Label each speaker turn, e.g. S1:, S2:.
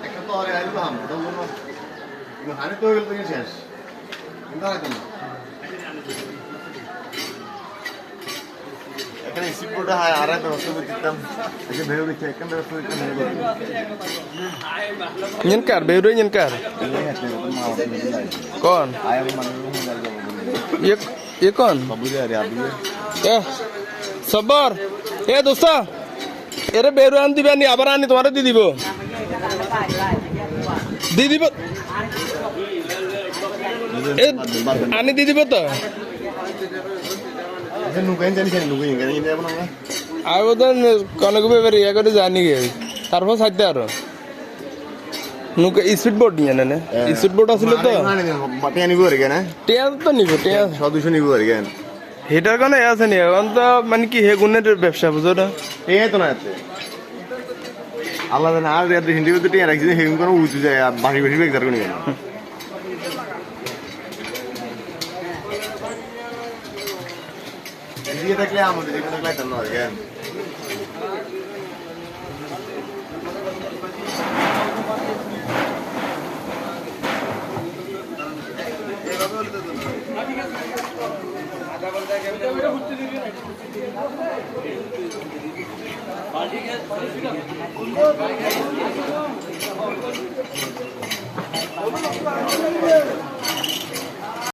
S1: একটা তো আরে আইলাম হারে তো হয়ে গেল শেষ এখানে সিটবোর্ডে হয় আর একটা ব্যবস্থা করে দিতাম একে ভেবে দিচ্ছে একটা ব্যবস্থা দিতাম
S2: Nyenkar, beru nyenkar. Kon. Ye kon. Sabar. Dosta. Ere beru an dibe ni abar ani tomare di dibo. Di dibo. Ani di dibo to.
S1: নুকাইন জানি জানি নুকাইন কেন এটা বলো না
S2: আইবো তো কনক বেবে রিয়া করে জানি গে তারপর সাইতে আরো নুকা স্পিড বোট নিয়ে না স্পিড বোট আছিল তো
S1: বাটে আনিব আর কেন
S2: টিয়া তো নিব টিয়া
S1: 100 নিব আর কেন
S2: হেটার কোন আছে নি এখন তো মানে কি হে গুণের ব্যবসা বুঝো না
S1: এই তো না আছে আল্লাহ জানে আর রিয়া হিন্দি তো টিয়া রাখছি হেম কোন উঁচু যায় বাড়ি বাড়ি বেকার কোন কেন দিয়ে থাকলে আমাদের এখানে লাইটার না আর কেন
S3: Thank you.